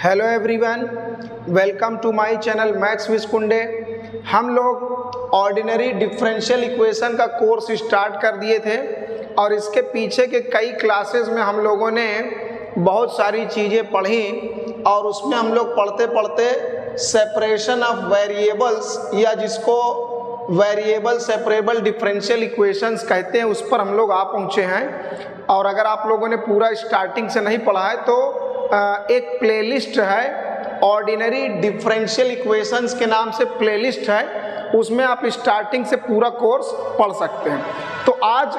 Hello everyone, welcome to my channel maths with Kunde. हम लोग ordinary differential equation का course start कर दिए थे और इसके पीछे के कई क्लासेस में हम लोगों ने बहुत सारी चीज़ें पढ़ी और उसमें हम लोग पढ़ते पढ़ते सेपरेशन ऑफ वेरिएबल्स या जिसको वेरिएबल सेपरेबल डिफरेंशियल इक्वेशंस कहते हैं उस पर हम लोग आ पहुँचे हैं। और अगर आप लोगों ने पूरा स्टार्टिंग से नहीं पढ़ा है तो एक प्लेलिस्ट है ऑर्डिनरी डिफरेंशियल इक्वेशंस के नाम से प्लेलिस्ट है, उसमें आप स्टार्टिंग से पूरा कोर्स पढ़ सकते हैं। तो आज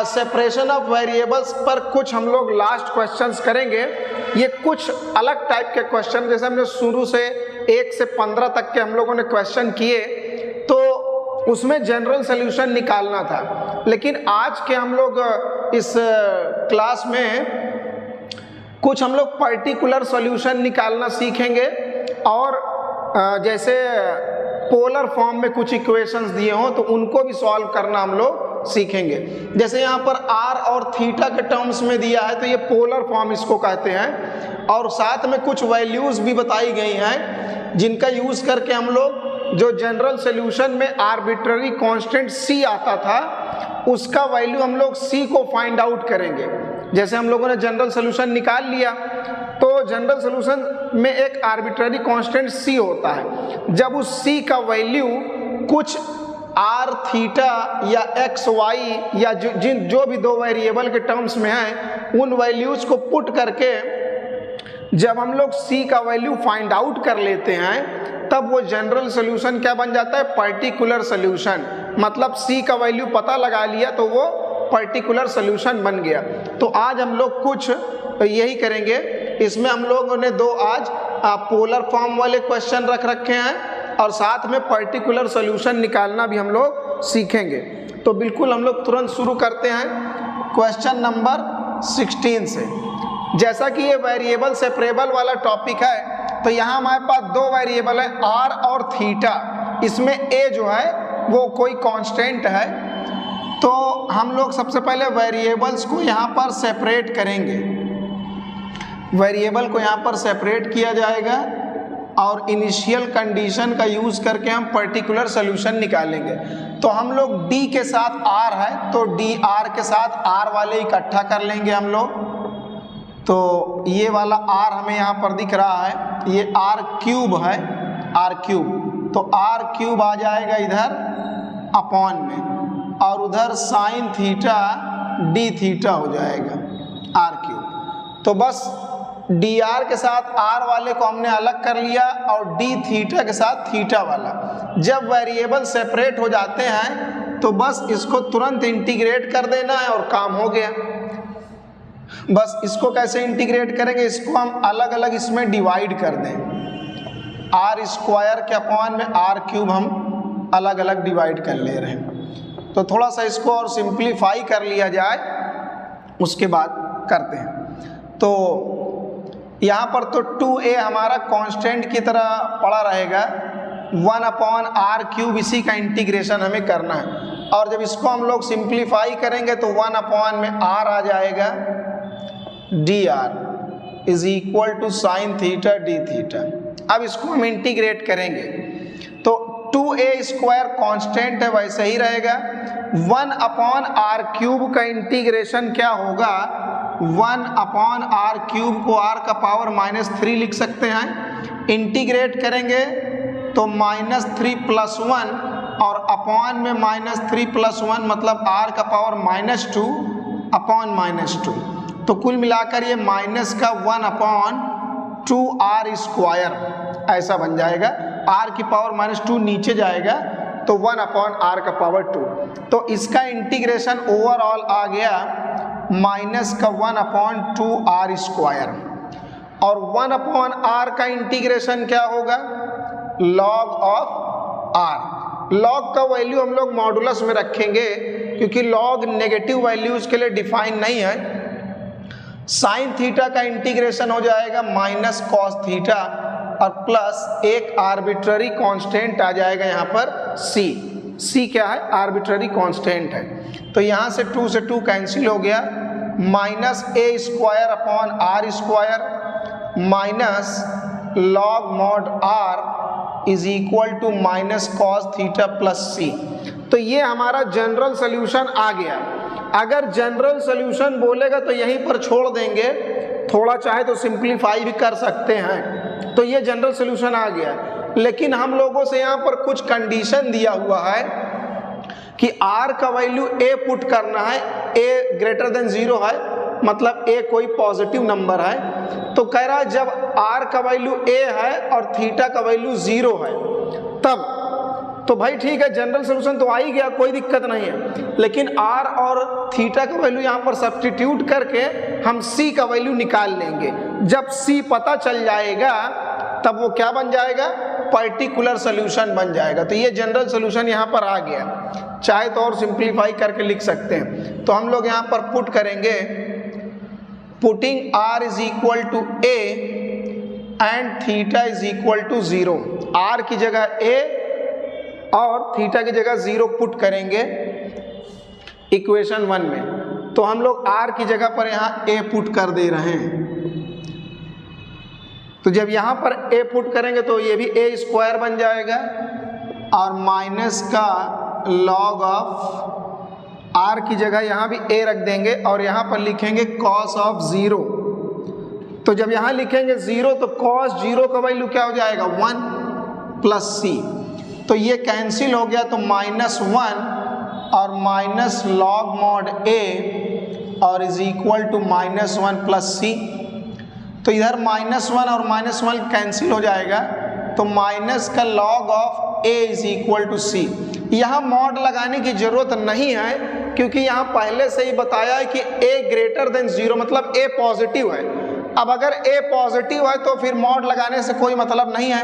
सेपरेशन ऑफ वेरिएबल्स पर कुछ हम लोग लास्ट क्वेश्चंस करेंगे। ये कुछ अलग टाइप के क्वेश्चन, जैसे हमने शुरू से 1 से 15 तक के हम लोगों ने क्वेश्चन किए तो उसमें जनरल सॉल्यूशन निकालना था, लेकिन आज के हम लोग इस क्लास में कुछ हम लोग पर्टिकुलर सॉल्यूशन निकालना सीखेंगे और जैसे पोलर फॉर्म में कुछ इक्वेशंस दिए हों तो उनको भी सॉल्व करना हम लोग सीखेंगे। जैसे यहाँ पर r और थीटा के टर्म्स में दिया है तो ये पोलर फॉर्म इसको कहते हैं, और साथ में कुछ वैल्यूज़ भी बताई गई हैं जिनका यूज़ करके हम लोग जो जनरल सॉल्यूशन में आर्बिट्ररी कांस्टेंट c आता था उसका वैल्यू हम लोग c को फाइंड आउट करेंगे। जैसे हम लोगों ने जनरल सॉल्यूशन निकाल लिया तो जनरल सॉल्यूशन में एक आर्बिट्ररी कांस्टेंट c होता है। जब उस c का वैल्यू कुछ r थीटा या x y या जो भी दो वेरिएबल के टर्म्स में है उन वैल्यूज़ को पुट करके जब हम लोग c का वैल्यू फाइंड आउट कर लेते हैं तब वो जनरल सॉल्यूशन क्या बन जाता है, पर्टिकुलर सॉल्यूशन। मतलब c का वैल्यू पता लगा लिया तो वो पर्टिकुलर सॉल्यूशन बन गया। तो आज हम लोग कुछ यही करेंगे। इसमें हम लोगों ने दो आज पोलर फॉर्म वाले क्वेश्चन रख रखे हैं और साथ में पर्टिकुलर सॉल्यूशन निकालना भी हम लोग सीखेंगे। तो बिल्कुल हम लोग तुरंत शुरू करते हैं क्वेश्चन नंबर 16 से। जैसा कि ये वेरिएबल सेपरेबल वाला टॉपिक है तो यहाँ हमारे पास दो वेरिएबल है r और थीटा। इसमें a जो है वो कोई कांस्टेंट है, तो हम लोग सबसे पहले वेरिएबल्स को यहाँ पर सेपरेट करेंगे। वेरिएबल को यहाँ पर सेपरेट किया जाएगा और इनिशियल कंडीशन का यूज़ करके हम पर्टिकुलर सॉल्यूशन निकालेंगे। तो हम लोग d के साथ r है तो dr के साथ r वाले इकट्ठा कर लेंगे हम लोग। तो ये वाला r हमें यहाँ पर दिख रहा है, ये r क्यूब है, r क्यूब। तो r क्यूब आ जाएगा इधर अपॉन में और उधर साइन थीटा डी थीटा हो जाएगा r क्यूब। तो बस dr के साथ r वाले को हमने अलग कर लिया और d थीटा के साथ थीटा वाला। जब वेरिएबल सेपरेट हो जाते हैं तो बस इसको तुरंत इंटीग्रेट कर देना है और काम हो गया। बस इसको कैसे इंटीग्रेट करेंगे, इसको हम अलग अलग इसमें डिवाइड कर दें। r स्क्वायर के अपॉन में r क्यूब हम अलग अलग डिवाइड कर ले रहे हैं। तो थोड़ा सा इसको और सिंप्लीफाई कर लिया जाए, उसके बाद करते हैं। तो यहाँ पर तो 2a हमारा कांस्टेंट की तरह पड़ा रहेगा, 1/r क्यूब इसी का इंटीग्रेशन हमें करना है। और जब इसको हम लोग सिंप्लीफाई करेंगे तो 1/r आ जाएगा, dr is equal to sine theta d theta. अब इसको हम इंटीग्रेट करेंगे तो 2a स्क्वायर कांस्टेंट है वैसे ही रहेगा। 1/r क्यूब का इंटीग्रेशन क्या होगा, 1/r क्यूब को r का पावर -3 लिख सकते हैं। इंटीग्रेट करेंगे तो -3 + 1 और अपॉन में -3 + 1 मतलब r का पावर -2 अपॉन -2। तो कुल मिलाकर ये माइनस का 1/2r स्क्वायर ऐसा बन जाएगा। r की पावर -2 नीचे जाएगा तो 1/r का पावर 2। तो इसका इंटीग्रेशन ओवरऑल आ गया माइनस का 1/2r स्क्वायर। और 1/r का इंटीग्रेशन क्या होगा, log ऑफ r। log का वैल्यू हम लोग मॉडुलस में रखेंगे क्योंकि log नेगेटिव वैल्यूज के लिए डिफाइन नहीं है। साइन थीटा का इंटीग्रेशन हो जाएगा माइनस कॉस थीटा और प्लस एक आर्बिट्ररी कांस्टेंट आ जाएगा यहाँ पर c क्या है, आर्बिट्ररी कांस्टेंट है। तो यहाँ से 2 से 2 कैंसिल हो गया, -a² upon r² minus log mod R is equal to minus cos theta plus C. तो ये हमारा जनरल सोल्यूशन आ गया। अगर जनरल सोल्यूशन बोलेगा तो यहीं पर छोड़ देंगे, थोड़ा चाहे तो सिंप्लीफाई भी कर सकते हैं। तो ये जनरल सोल्यूशन आ गया, लेकिन हम लोगों से यहाँ पर कुछ कंडीशन दिया हुआ है कि r का वैल्यू a पुट करना है, a ग्रेटर देन 0 है, मतलब a कोई पॉजिटिव नंबर है। तो कह रहा है जब r का वैल्यू a है और थीटा का वैल्यू 0 है तब, तो भाई ठीक है, जनरल सोल्यूशन तो आ ही गया, कोई दिक्कत नहीं है। लेकिन r और थीटा का वैल्यू यहाँ पर सब्स्टिट्यूट करके हम c का वैल्यू निकाल लेंगे। जब c पता चल जाएगा तब वो क्या बन जाएगा, पर्टिकुलर सोल्यूशन बन जाएगा। तो ये जनरल सोल्यूशन यहाँ पर आ गया, चाहे तो और सिंप्लीफाई करके लिख सकते हैं। तो हम लोग यहाँ पर पुट करेंगे, putting r is equal to a and theta is equal to 0। r की जगह a और थीटा की जगह 0 पुट करेंगे इक्वेशन 1 में। तो हम लोग r की जगह पर यहाँ a पुट कर दे रहे हैं। तो जब यहाँ पर a पुट करेंगे तो ये भी a स्क्वायर बन जाएगा और माइनस का लॉग ऑफ r की जगह यहाँ भी a रख देंगे और यहाँ पर लिखेंगे cos ऑफ 0। तो जब यहाँ लिखेंगे 0 तो cos 0 का वैल्यू क्या हो जाएगा, 1 प्लस c। तो ये कैंसिल हो गया, तो -1 और माइनस लॉग मॉड a और is equal to -1 plus c। तो इधर -1 और -1 कैंसिल हो जाएगा, तो माइनस का log of a is equal to c। यहाँ मॉड लगाने की जरूरत नहीं है, क्योंकि यहाँ पहले से ही बताया है कि a ग्रेटर देन 0, मतलब a पॉजिटिव है। अब अगर a पॉजिटिव है तो फिर मॉड लगाने से कोई मतलब नहीं है,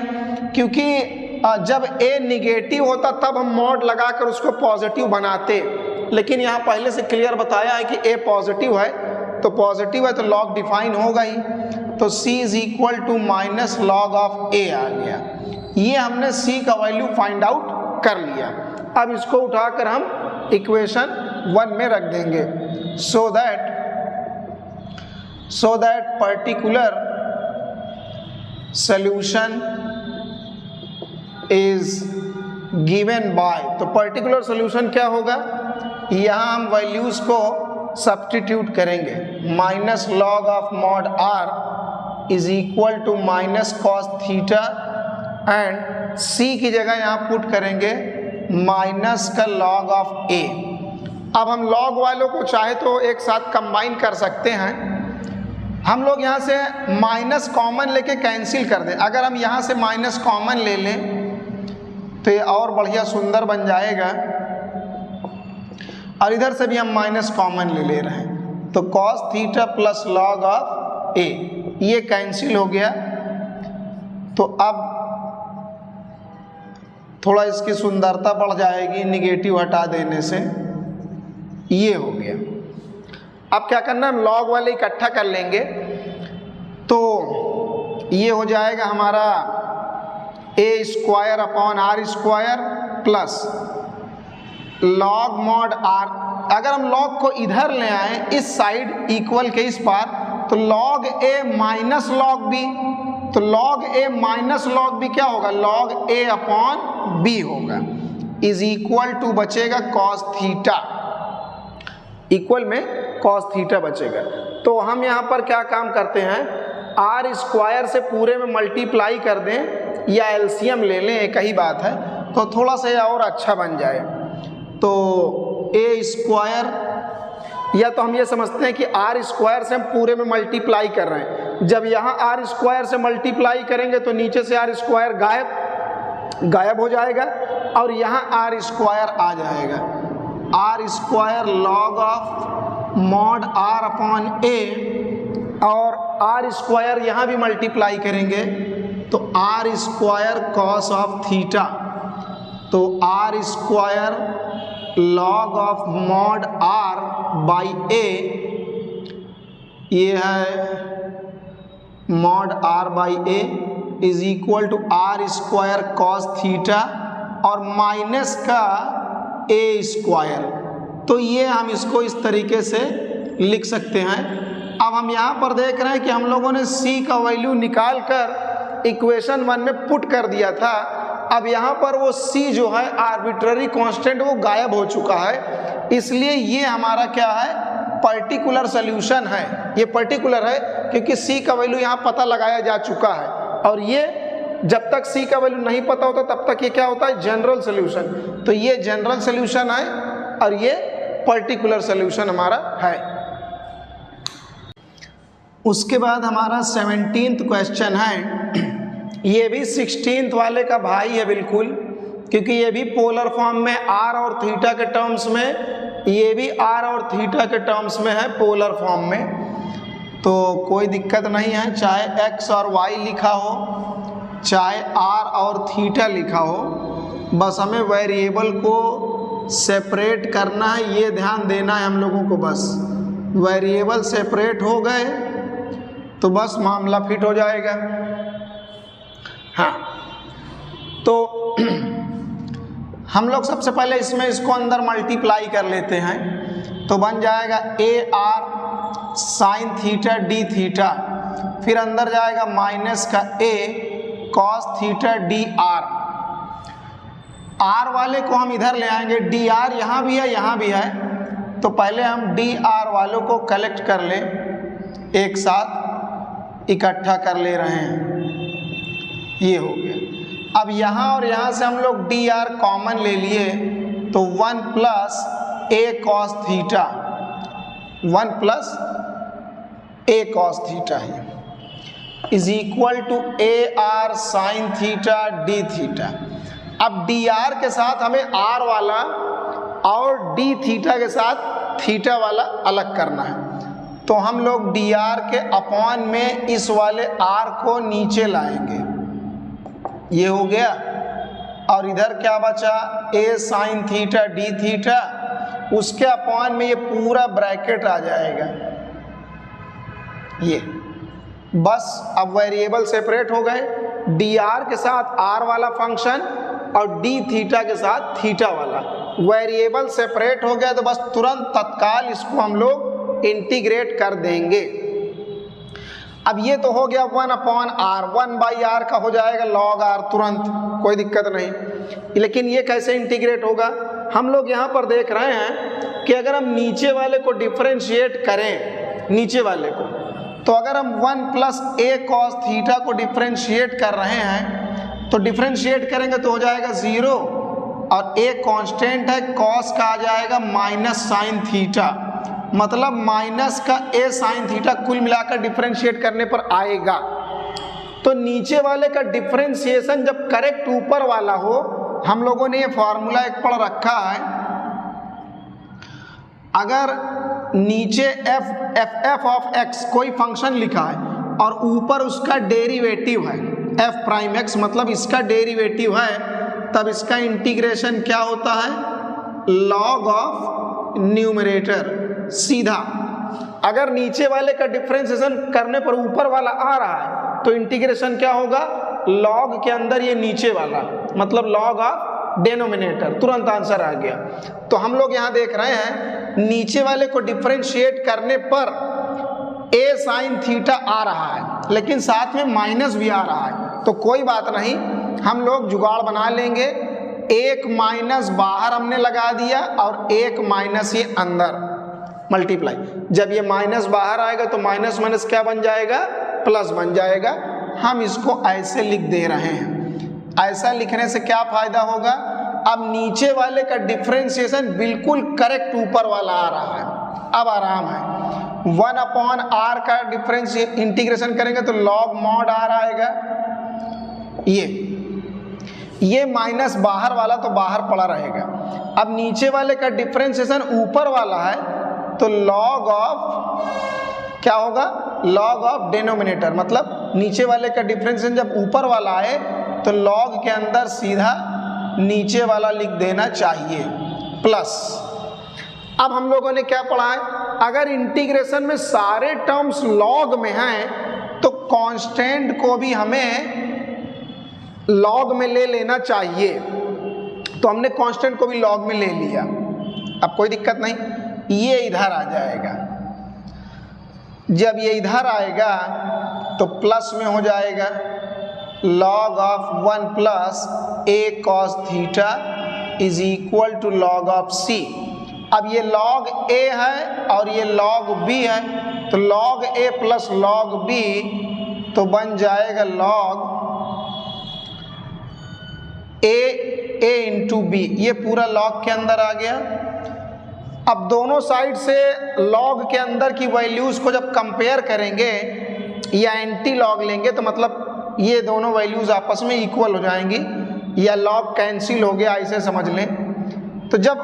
क्योंकि जब a निगेटिव होता तब हम मॉड लगाकर उसको पॉजिटिव बनाते। लेकिन यहाँ पहले से क्लियर बताया है कि a पॉजिटिव है, तो पॉजिटिव है तो लॉग डिफाइन होगा ही। तो c is equal to minus log of a आ गया। ये हमने c का वैल्यू फाइंड आउट कर लिया। अब इसको उठाकर हम इक्वेशन 1 में रख देंगे, so that particular solution is given by. तो पर्टिकुलर सॉल्यूशन क्या होगा, यहाँ हम वैल्यूज को सब्स्टिट्यूट करेंगे। Minus log of mod r is equal to minus cos theta and c की जगह यहाँ पुट करेंगे माइनस का लॉग ऑफ a। अब हम लॉग वालों को चाहे तो एक साथ कंबाइन कर सकते हैं। हम लोग यहाँ से माइनस कॉमन लेके कैंसिल कर दें। अगर हम यहाँ से माइनस कॉमन ले लें तो ये और बढ़िया सुंदर बन जाएगा, और इधर से भी हम माइनस कॉमन ले रहे हैं, तो cos theta plus log of a ये कैंसिल हो गया। तो अब थोड़ा इसकी सुंदरता बढ़ जाएगी निगेटिव हटा देने से, ये हो गया। अब क्या करना है, हम लॉग वाले इकट्ठा कर लेंगे, तो ये हो जाएगा हमारा a square upon r square plus log mod r। अगर हम लॉग को इधर ले आए इस साइड इक्वल के इस पार, तो log a minus log b, तो log a minus log b क्या होगा, लॉग a अपॉन b होगा, इज इक्वल टू बचेगा कॉस थीटा, इक्वल में कॉस थीटा बचेगा। तो हम यहाँ पर क्या काम करते हैं, r स्क्वायर से पूरे में मल्टीप्लाई कर दें या एलसीएम ले लें, एक ही बात है, तो थोड़ा सा और अच्छा बन जाए। तो a स्क्वायर, या तो हम ये समझते हैं कि r स्क्वायर से हम पूरे में मल्टीप्लाई कर रहे हैं। जब यहाँ r स्क्वायर से मल्टीप्लाई करेंगे तो नीचे से r स्क्वायर गायब हो जाएगा और यहाँ r स्क्वायर आ जाएगा। r square log of mod r upon a, और r स्क्वायर यहाँ भी मल्टीप्लाई करेंगे तो r square cos of theta, तो r square log of mod r by a, ये है mod r by a is equal to r square cos theta और minus का a स्क्वायर। तो ये हम इसको इस तरीके से लिख सकते हैं, अब हम यहाँ पर देख रहे हैं कि हम लोगों ने c का वैल्यू निकाल कर इक्वेशन 1 में पुट कर दिया था। अब यहाँ पर वो c जो है आर्बिट्ररी कांस्टेंट वो गायब हो चुका है, इसलिए ये हमारा क्या है, पर्टिकुलर सॉल्यूशन है। ये पर्टिकुलर है क्योंकि c का वैल्यू यहाँ पता लगाया जा चुका है, और ये जब तक c का वैल्यू नहीं पता होता तब तक ये क्या होता है, जनरल सॉल्यूशन। तो ये जनरल सॉल्यूशन है और ये पर्टिकुलर सॉल्यूशन हमारा है। उसके बाद हमारा 17th क्वेश्चन है, ये भी 16th वाले का भाई है बिल्कुल, क्योंकि ये भी पोलर फॉर्म में r और थीटा के टर्म्स में, ये भी r और थीटा के टर्म्स में है पोलर फॉर्म में। तो कोई दिक्कत नहीं है, चाहे x और y लिखा हो, चाहे r और थीटा लिखा हो, बस हमें वेरिएबल को सेपरेट करना है, ये ध्यान देना है हम लोगों को। बस वेरिएबल सेपरेट हो गए तो बस मामला फिट हो जाएगा। हाँ, तो हम लोग सबसे पहले इसमें इसको अंदर मल्टीप्लाई कर लेते हैं, तो बन जाएगा AR sine theta d theta, फिर अंदर जाएगा माइनस का A cos theta d r. R वाले को हम इधर ले आएंगे, डी आर यहाँ भी है यहाँ भी है, तो पहले हम डी आर वालों को कलेक्ट कर लें, एक साथ इकट्ठा कर ले रहे हैं, ये हो गया। अब यहाँ और यहाँ से हम लोग डी आर कॉमन ले लिए, तो 1 plus a cos theta, 1 plus a cos theta है is equal to a r sine theta d theta. अब डी आर के साथ हमें आर वाला और डी थीटा के साथ थीटा वाला अलग करना है, तो हम लोग डी आर के अपॉन में इस वाले आर को नीचे लाएंगे, ये हो गया। और इधर क्या बचा, ए साइन थीटा डी थीटा, उसके अपॉन में ये पूरा ब्रैकेट आ जाएगा, ये बस। अब वेरिएबल सेपरेट हो गए, डी आर के साथ आर वाला फंक्शन और डी थीटा के साथ थीटा वाला, वेरिएबल सेपरेट हो गया, तो बस तुरंत तत्काल इसको हम लोग इंटीग्रेट कर देंगे। अब ये तो हो गया 1 अपॉन आर, 1 बाई आर का हो जाएगा लॉग आर तुरंत, कोई दिक्कत नहीं। लेकिन ये कैसे इंटीग्रेट होगा, हम लोग यहाँ पर देख रहे हैं कि अगर हम नीचे वाले को डिफरेंशिएट करें, नीचे वाले को, तो अगर हम 1 प्लस ए कॉस थीटा को डिफरेंशिएट कर रहे हैं, तो डिफरेंशिएट करेंगे तो हो जाएगा 0, और ए कांस्टेंट है, कॉस का आ जाएगा माइनस साइन थीटा, मतलब माइनस का ए साइन थीटा कुल मिलाकर डिफरेंशिएट करने पर आएगा। तो नीचे वाले का डिफरेंशिएशन जब करेक्ट ऊपर वाला हो, हम लोगों ने ये फॉर्मूला एक पढ़ रखा है, अगर नीचे एफ ऑफ एक्स कोई फंक्शन लिखा है और ऊपर उसका डेरिवेटिव है एफ प्राइम एक्स, मतलब इसका डेरिवेटिव है, तब इसका इंटीग्रेशन क्या होता है, लॉग ऑफ न्यूमरेटर, सीधा। अगर नीचे वाले का डिफरेंशिएशन करने पर ऊपर वाला आ रहा है तो इंटीग्रेशन क्या होगा, लॉग के अंदर ये नीचे वाला, मतलब लॉग ऑफ डेनोमिनेटर, तुरंत आंसर आ गया। तो हम लोग यहाँ देख रहे हैं नीचे वाले को डिफरेंशिएट करने पर ए साइन थीटा आ रहा है, लेकिन साथ में माइनस भी आ रहा है, तो कोई बात नहीं, हम लोग जुगाड़ बना लेंगे। एक माइनस बाहर हमने लगा दिया और एक माइनस ये अंदर, मल्टीप्लाई। जब ये माइनस बाहर आएगा तो माइनस माइनस क्या बन जाएगा, प्लस बन जाएगा। हम इसको ऐसे लिख दे रहे हैं, ऐसा लिखने से क्या फायदा होगा, अब नीचे वाले का डिफरेंशिएशन बिल्कुल करेक्ट ऊपर वाला आ रहा है, अब आराम है। 1 अपॉन आर का डिफरेंस इंटीग्रेशन करेंगे तो लॉग मॉड आर आएगा, ये माइनस बाहर वाला तो बाहर पड़ा रहेगा। अब नीचे वाले का डिफरेंशिएशन ऊपर वाला है, तो लॉग ऑफ क्या होगा, लॉग ऑफ डेनोमिनेटर, मतलब नीचे वाले का डिफरेंशिएशन जब ऊपर वाला आए तो लॉग के अंदर सीधा नीचे वाला लिख देना चाहिए, प्लस। अब हम लोगों ने क्या पढ़ा है, अगर इंटीग्रेशन में सारे टर्म्स लॉग में हैं तो कांस्टेंट को भी हमें लॉग में ले लेना चाहिए, तो हमने कांस्टेंट को भी लॉग में ले लिया। अब कोई दिक्कत नहीं, ये इधर आ जाएगा, जब ये इधर आएगा तो प्लस में हो जाएगा log of 1 plus a cos theta is equal to log of c। अब ये log a है और ये log b है, तो log a plus log b तो बन जाएगा log a इंटू b। ये पूरा log के अंदर आ गया। अब दोनों साइड से log के अंदर की वैल्यूज को जब कंपेयर करेंगे या एंटी log लेंगे तो मतलब ये दोनों वैल्यूज आपस में इक्वल हो जाएंगी या log कैंसिल हो गया, ऐसे समझ लें। तो जब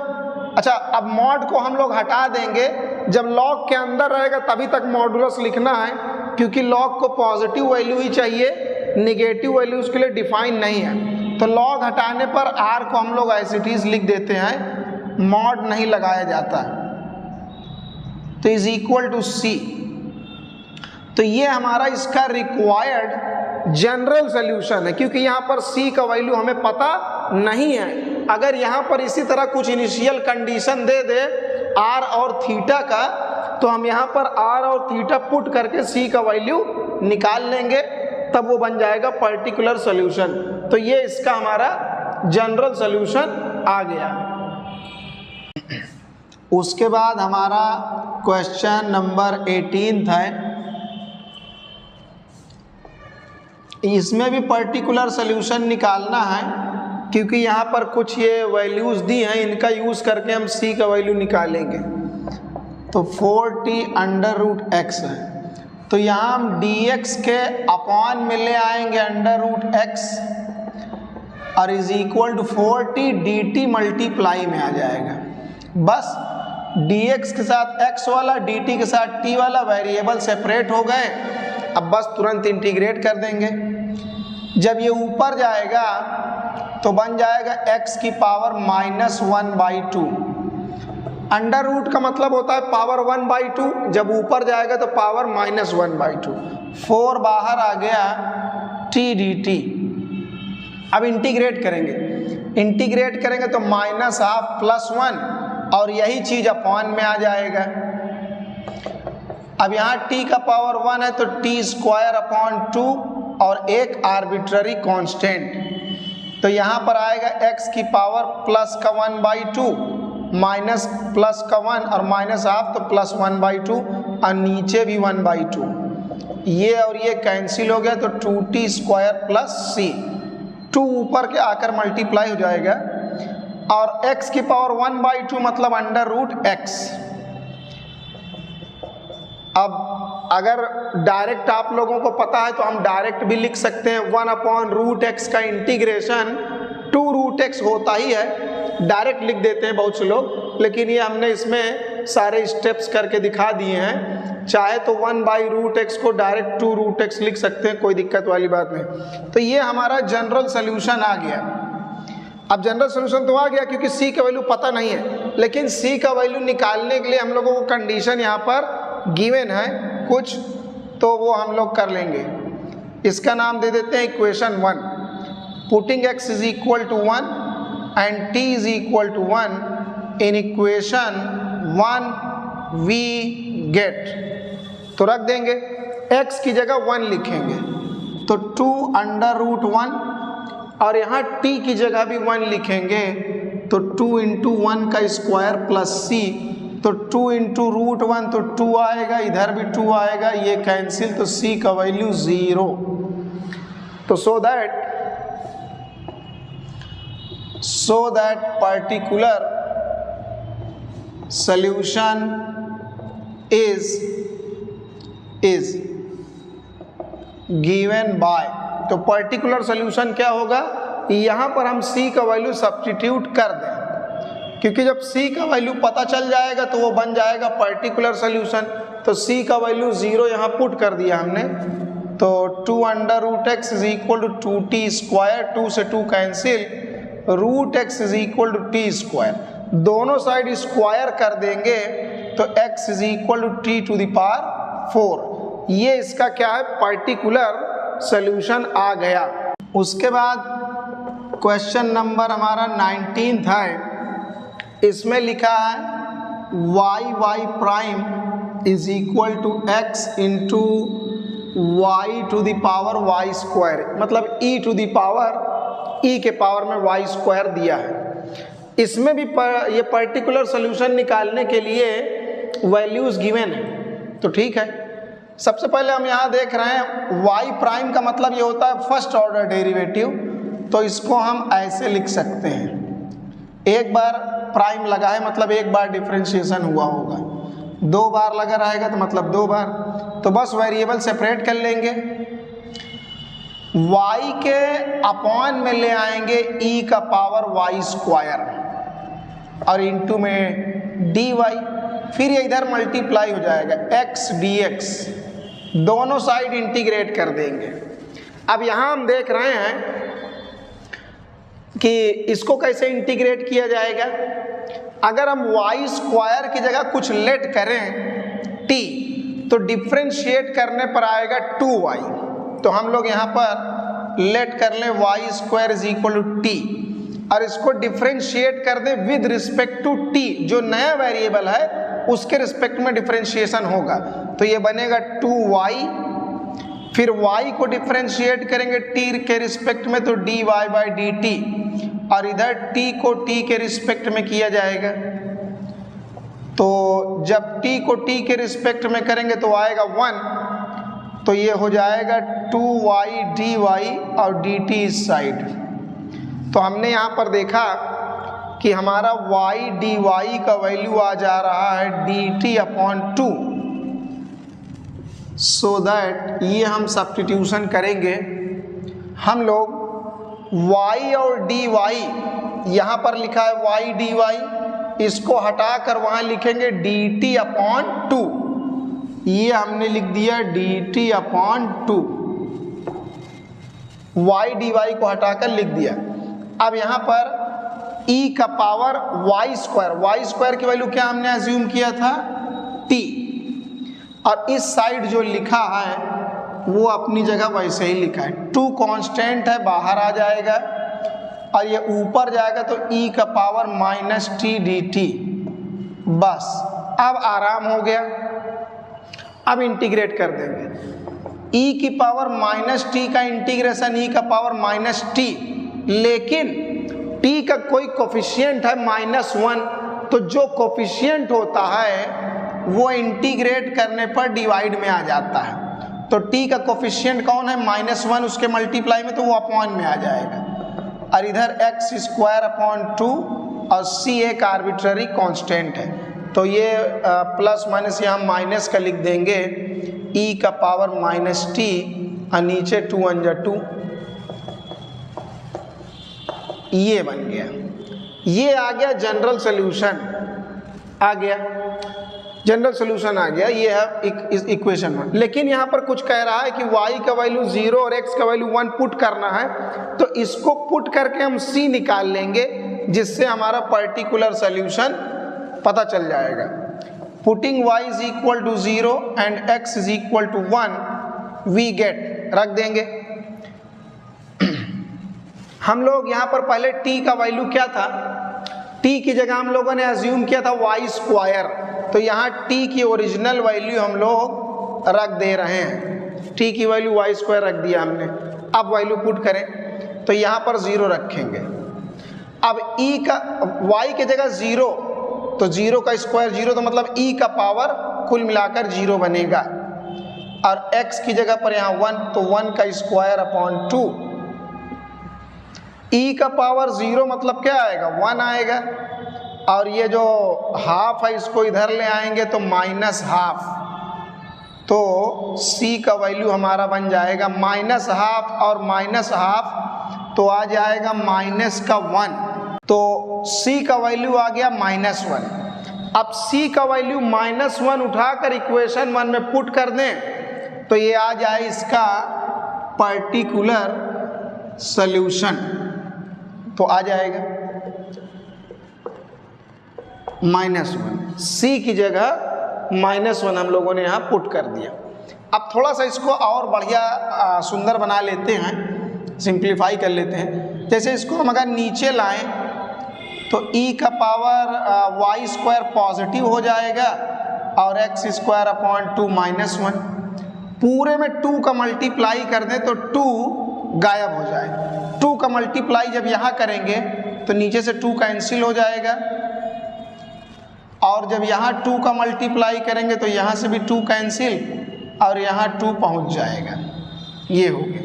अच्छा, अब मॉड को हम लोग हटा देंगे, जब log के अंदर रहेगा तभी तक मॉडुलस लिखना है, क्योंकि log को पॉजिटिव वैल्यू ही चाहिए, नेगेटिव वैल्यू उसके लिए डिफाइन नहीं है। तो log हटाने पर r को हम लोग एज इट इज लिख देते हैं, मॉड नहीं लगाया जाता है। तो इज इक्वल टू c। तो ये हमारा इसका रिक्वायर्ड जनरल सोल्यूशन है, क्योंकि यहाँ पर c का वैल्यू हमें पता नहीं है। अगर यहाँ पर इसी तरह कुछ इनिशियल कंडीशन दे दे r और थीटा का, तो हम यहाँ पर r और थीटा पुट करके c का वैल्यू निकाल लेंगे, तब वो बन जाएगा पर्टिकुलर सोल्यूशन। तो ये इसका हमारा जनरल सोल्यूशन आ गया। उसके बाद हमारा क्वेश्चन नंबर 18 है। इसमें भी पर्टिकुलर सोल्यूशन निकालना है, क्योंकि यहाँ पर कुछ ये वैल्यूज़ दी हैं, इनका यूज़ करके हम c का वैल्यू निकालेंगे। तो 4t अंडर रूट एक्स है, तो यहाँ हम dx के अपॉन में ले आएंगे अंडर रूट एक्स और is equal to 4t dt multiply में आ जाएगा। बस dx के साथ x वाला, dt के साथ t वाला वेरिएबल सेपरेट हो गए। अब बस तुरंत इंटीग्रेट कर देंगे। जब ये ऊपर जाएगा तो बन जाएगा x की पावर -1/2। अंडर रूट का मतलब होता है पावर 1/2, जब ऊपर जाएगा तो पावर -1/2। 4 बाहर आ गया t dt। अब इंटीग्रेट करेंगे तो -1/2 +1 और यही चीज अपॉन में आ जाएगा। अब यहाँ t का पावर 1 है तो t²/2 और एक आर्बिट्ररी कांस्टेंट। तो यहाँ पर आएगा x की पावर प्लस का 1/2 माइनस प्लस का 1 और -1/2 तो +1/2 और नीचे भी 1/2। ये और ये कैंसिल हो गया तो 2t² + c। 2 ऊपर के आकर मल्टीप्लाई हो जाएगा और x की पावर 1/2 मतलब अंडर रूट x। अब अगर डायरेक्ट आप लोगों को पता है तो हम डायरेक्ट भी लिख सकते हैं। 1/√x का इंटीग्रेशन 2√x होता ही है, डायरेक्ट लिख देते हैं बहुत से लोग, लेकिन ये हमने इसमें सारे स्टेप्स करके दिखा दिए हैं। चाहे तो 1/√x को डायरेक्ट 2√x लिख सकते हैं, कोई दिक्कत वाली बात नहीं। तो ये हमारा जनरल सोल्यूशन आ गया। अब जनरल सोल्यूशन तो आ गया क्योंकि c का वैल्यू पता नहीं है, लेकिन c का वैल्यू निकालने के लिए हम लोगों को कंडीशन यहाँ पर गिवन है कुछ, तो वो हम लोग कर लेंगे। इसका नाम दे देते हैं equation 1। Putting x is equal to 1 and t is equal to 1 in equation 1 we get, तो रख देंगे x की जगह 1 लिखेंगे तो 2 अंडर रूट 1 और यहाँ t की जगह भी 1 लिखेंगे तो 2 × 1 का स्क्वायर प्लस c, तो 2 × √1 तो 2 आएगा, इधर भी 2 आएगा, ये कैंसिल, तो c का वैल्यू 0। तो सो that particular solution is given by, तो पर्टिकुलर सॉल्यूशन क्या होगा, यहाँ पर हम c का वैल्यू सब्स्टिट्यूट कर दें, क्योंकि जब c का वैल्यू पता चल जाएगा तो वो बन जाएगा पर्टिकुलर सॉल्यूशन। तो c का वैल्यू 0 यहाँ पुट कर दिया हमने, तो 2 under root x is equal to 2t², 2 से 2 cancel, root x is equal to t², दोनों साइड स्क्वायर कर देंगे तो x is equal to t⁴। ये इसका क्या है, पर्टिकुलर सॉल्यूशन आ गया। उसके बाद क्वेश्चन नंबर हमारा 19 है। इसमें लिखा है y prime is equal to x into y to the power y square, मतलब e to the power e के पावर में वाई स्क्वायर दिया है। इसमें भी ये पर्टिकुलर सोल्यूशन निकालने के लिए वैल्यूज गिवन है, तो ठीक है। सबसे पहले हम यहाँ देख रहे हैं वाई प्राइम का मतलब ये होता है फर्स्ट ऑर्डर डेरिवेटिव, तो इसको हम ऐसे लिख सकते हैं, एक बार प्राइम लगा है मतलब एक बार डिफरेंशिएशन हुआ होगा, दो बार लगा रहेगा तो मतलब दो बार, तो बस वेरिएबल सेपरेट कर लेंगे, y के अपॉन में ले आएंगे e का पावर y स्क्वायर और इंटू में dy, फिर ये इधर मल्टीप्लाई हो जाएगा x dx, दोनों साइड इंटीग्रेट कर देंगे। अब यहाँ हम देख रहे हैं कि इसको कैसे इंटीग्रेट किया जाएगा। अगर हम y स्क्वायर की जगह कुछ लेट करें t, तो डिफ्रेंशिएट करने पर आएगा 2y, तो हम लोग यहाँ पर लेट कर लें y square is equal to t और इसको डिफ्रेंशिएट कर दें विद रिस्पेक्ट टू टी, जो नया वेरिएबल है उसके रिस्पेक्ट में डिफ्रेंशिएशन होगा, तो ये बनेगा 2y, फिर y को डिफ्रेंशिएट करेंगे t के रिस्पेक्ट में तो dy बाई डी टी, और इधर t को t के रिस्पेक्ट में किया जाएगा, तो जब t को t के रिस्पेक्ट में करेंगे तो आएगा 1, तो ये हो जाएगा 2y dy और dt इस साइड। तो हमने यहाँ पर देखा कि हमारा y dy का वैल्यू आ जा रहा है dt अपॉन 2, सो दैट ये हम सब्स्टिट्यूशन करेंगे, हम लोग y और dy, यहाँ पर लिखा है y dy, इसको हटाकर वहाँ लिखेंगे dt अपॉन 2, ये हमने लिख दिया dt अपॉन 2, y dy को हटाकर लिख दिया। अब यहाँ पर e का पावर y स्क्वायर की वैल्यू क्या हमने अज्यूम किया था t, और इस साइड जो लिखा है वो अपनी जगह वैसे ही लिखा है, 2 कांस्टेंट है बाहर आ जाएगा और ये ऊपर जाएगा तो e का power minus T D T, बस अब आराम हो गया। अब इंटीग्रेट कर देंगे e की पावर माइनस टी का इंटीग्रेशन e का पावर माइनस टी, लेकिन t का कोई कोफिशिएंट है -1, तो जो कोफिशिएंट होता है वो इंटीग्रेट करने पर डिवाइड में आ जाता है, तो t का कोफिशिएंट कौन है -1, उसके मल्टीप्लाई में तो वो अपॉन में आ जाएगा, और इधर x स्क्वायर अपॉन 2 और c एक आर्बिट्ररी कांस्टेंट है, तो ये प्लस माइनस यहाँ माइनस का लिख देंगे, e का पावर माइनस टी और नीचे 2 × 2, ये बन गया। ये आ गया जनरल सोल्यूशन, आ गया जनरल सोल्यूशन आ गया, ये है इस इक्वेशन में। लेकिन यहाँ पर कुछ कह रहा है कि y का वैल्यू 0 और x का वैल्यू 1 पुट करना है, तो इसको पुट करके हम c निकाल लेंगे, जिससे हमारा पर्टिकुलर सोल्यूशन पता चल जाएगा। Putting y is equal to 0 and x is equal to 1 we get, रख देंगे। हम लोग यहाँ पर पहले t का वैल्यू क्या था, t की जगह हम लोगों ने अज्यूम किया था y स्क्वायर, तो यहाँ t की ओरिजिनल वैल्यू हम लोग रख दे रहे हैं, t की वैल्यू y स्क्वायर रख दिया हमने। अब वैल्यू पुट करें तो यहाँ पर 0 रखेंगे, अब e का y की जगह 0, तो 0 का स्क्वायर 0, तो मतलब e का पावर कुल मिलाकर 0 बनेगा, और x की जगह पर यहाँ 1, तो 1 का स्क्वायर अपॉन 2, e का पावर 0 मतलब क्या आएगा 1 आएगा, और ये जो हाफ है इसको इधर ले आएंगे तो -½ तो c का वैल्यू हमारा बन जाएगा -½ और -½ तो आ जाएगा -1, तो c का वैल्यू आ गया -1। अब c का वैल्यू -1 उठाकर इक्वेशन 1 में पुट कर दें तो ये आ जाए इसका पर्टिकुलर सॉल्यूशन, तो आ जाएगा -1, c की जगह -1 हम लोगों ने यहाँ पुट कर दिया। अब थोड़ा सा इसको और बढ़िया सुंदर बना लेते हैं, सिंप्लीफाई कर लेते हैं। जैसे इसको हम अगर नीचे लाएं तो e का पावर y स्क्वायर पॉजिटिव हो जाएगा और एक्स स्क्वायर अपॉन 2 माइनस 1। पूरे में 2 का मल्टीप्लाई कर दें तो 2 गायब हो जाए। 2 का मल्टीप्लाई जब यहाँ करेंगे तो नीचे से 2 कैंसिल हो जाएगा, और जब यहाँ 2 का मल्टीप्लाई करेंगे तो यहाँ से भी 2 कैंसिल और यहाँ 2 पहुँच जाएगा। ये हो गया।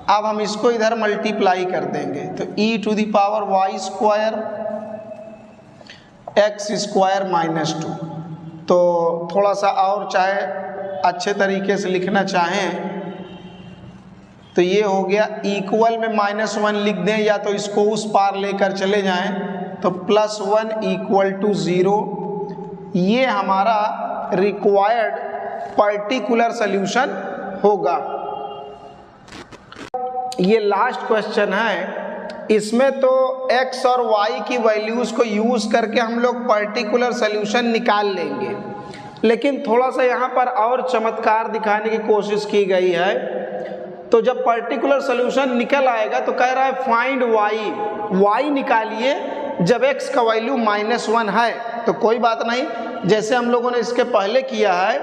अब हम इसको इधर मल्टीप्लाई कर देंगे तो e to the power y square x square minus 2। तो थोड़ा सा और चाहे अच्छे तरीके से लिखना चाहें तो ये हो गया, इक्वल में -1 लिख दें या तो इसको उस पार लेकर चले जाएं तो +1 इक्वल टू 0। ये हमारा रिक्वायर्ड पर्टिकुलर सॉल्यूशन होगा। ये लास्ट क्वेश्चन है, इसमें तो x और y की वैल्यूज़ को यूज़ करके हम लोग पर्टिकुलर सॉल्यूशन निकाल लेंगे, लेकिन थोड़ा सा यहाँ पर और चमत्कार दिखाने की कोशिश की गई है। तो जब पर्टिकुलर सॉल्यूशन निकल आएगा तो कह रहा है फाइंड y निकालिए जब x का वैल्यू -1 है। तो कोई बात नहीं, जैसे हम लोगों ने इसके पहले किया है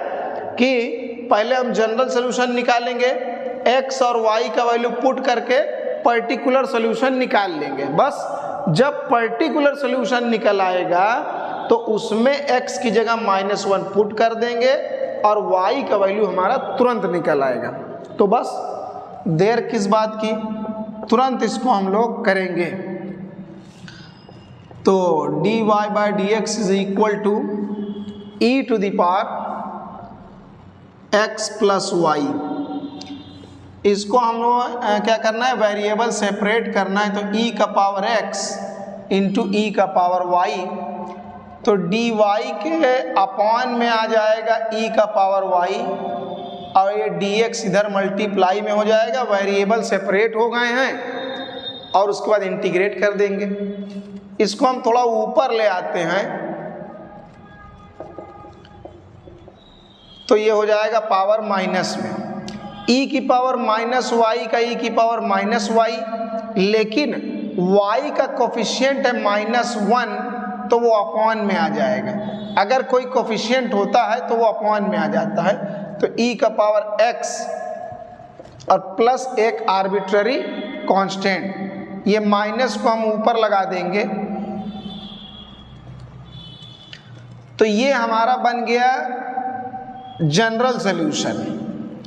कि पहले हम जनरल सॉल्यूशन निकालेंगे, x और y का वैल्यू पुट करके पर्टिकुलर सॉल्यूशन निकाल लेंगे। बस जब पर्टिकुलर सॉल्यूशन निकल आएगा तो उसमें x की जगह -1 पुट कर देंगे और y का वैल्यू हमारा तुरंत निकल आएगा। तो बस देर किस बात की, तुरंत इसको हम लोग करेंगे। तो dy by d x is equal to e to the power x plus y. इसको हम लोग क्या करना है, वेरिएबल सेपरेट करना है। तो e का पावर x इंटू e का पावर y, तो dy के अपॉन में आ जाएगा e का पावर y और ये dx इधर मल्टीप्लाई में हो जाएगा। वेरिएबल सेपरेट हो गए हैं और उसके बाद इंटीग्रेट कर देंगे। इसको हम थोड़ा ऊपर ले आते हैं तो ये हो जाएगा पावर माइनस में, e की पावर -y का e की पावर -y, लेकिन y का कोफिशिएंट है -1 तो वो अपॉन में आ जाएगा। अगर कोई कोफिशिएंट होता है तो वो अपॉन में आ जाता है। तो e का पावर x और प्लस एक आर्बिट्ररी कांस्टेंट, ये माइनस को हम ऊपर लगा देंगे तो ये हमारा बन गया जनरल सॉल्यूशन।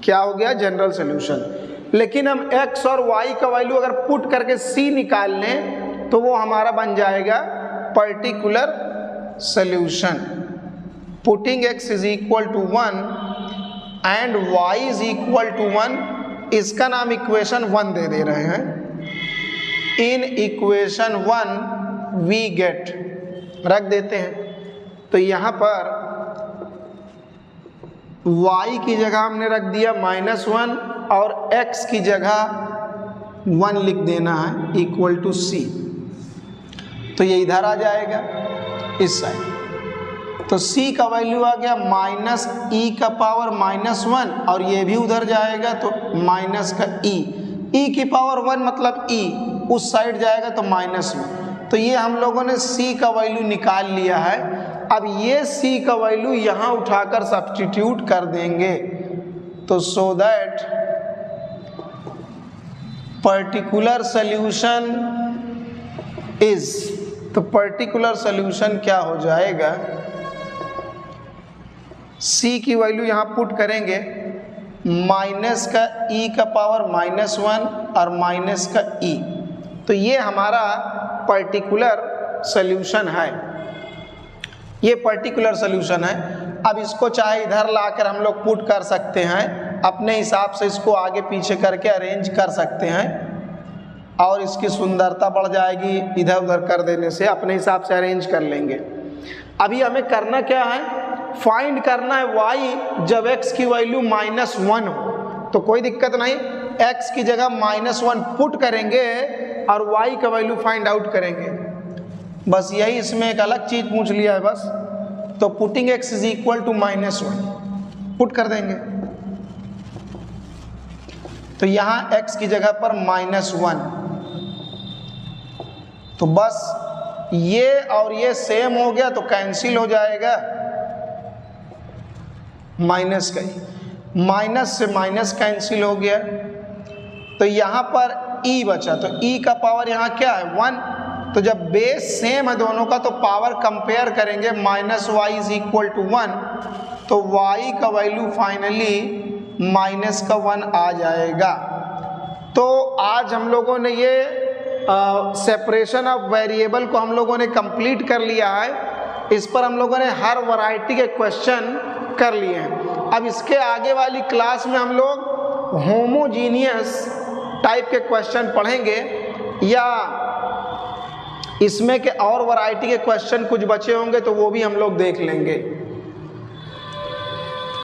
क्या हो गया, जनरल सॉल्यूशन। लेकिन हम x और y का वैल्यू अगर पुट करके c निकाल लें तो वो हमारा बन जाएगा particular solution. Putting x is equal to 1 and y is equal to 1, इसका नाम इक्वेशन 1 दे रहे हैं। इन इक्वेशन 1 वी गेट, रख देते हैं। तो यहाँ पर y की जगह हमने रख दिया -1 और x की जगह 1 लिख देना है इक्वल टू c। तो ये इधर आ जाएगा इस साइड, तो c का वैल्यू आ गया -e का पावर -1 और ये भी उधर जाएगा तो माइनस का e की पावर 1 मतलब e उस साइड जाएगा तो -1। तो ये हम लोगों ने c का वैल्यू निकाल लिया है। अब ये c का वैल्यू यहाँ उठाकर सब्स्टिट्यूट कर देंगे तो सो दैट पर्टिकुलर सॉल्यूशन इज, तो पर्टिकुलर सॉल्यूशन क्या हो जाएगा, c की वैल्यू यहाँ पुट करेंगे माइनस का e का पावर -1 और माइनस का e, तो ये हमारा पर्टिकुलर सॉल्यूशन है। ये पर्टिकुलर सॉल्यूशन है। अब इसको चाहे इधर लाकर हम लोग पुट कर सकते हैं, अपने हिसाब से इसको आगे पीछे करके अरेंज कर सकते हैं और इसकी सुंदरता बढ़ जाएगी। इधर उधर कर देने से अपने हिसाब से अरेंज कर लेंगे। अभी हमें करना क्या है, फाइंड करना है y जब x की वैल्यू -1 हो। तो कोई दिक्कत नहीं, x की जगह -1 पुट करेंगे और y का वैल्यू फाइंड आउट करेंगे। बस यही इसमें एक अलग चीज़ पूछ लिया है बस। तो putting x is equal to -1 put कर देंगे तो यहाँ x की जगह पर -1, तो बस ये और ये सेम हो गया तो कैंसिल हो जाएगा। माइनस का ई, माइनस से माइनस कैंसिल हो गया, तो यहाँ पर ई बचा, तो ई का पावर यहाँ क्या है 1, तो जब बेस सेम है दोनों का तो पावर कंपेयर करेंगे, minus y is equal to 1, तो y का वैल्यू फाइनली माइनस का 1 आ जाएगा। तो आज हम लोगों ने ये सेपरेशन ऑफ वेरिएबल को हम लोगों ने कंप्लीट कर लिया है। इस पर हम लोगों ने हर वैरायटी के क्वेश्चन कर लिए हैं। अब इसके आगे वाली क्लास में हम लोग होमोजीनियस टाइप के क्वेश्चन पढ़ेंगे, या इसमें के और वैरायटी के क्वेश्चन कुछ बचे होंगे तो वो भी हम लोग देख लेंगे।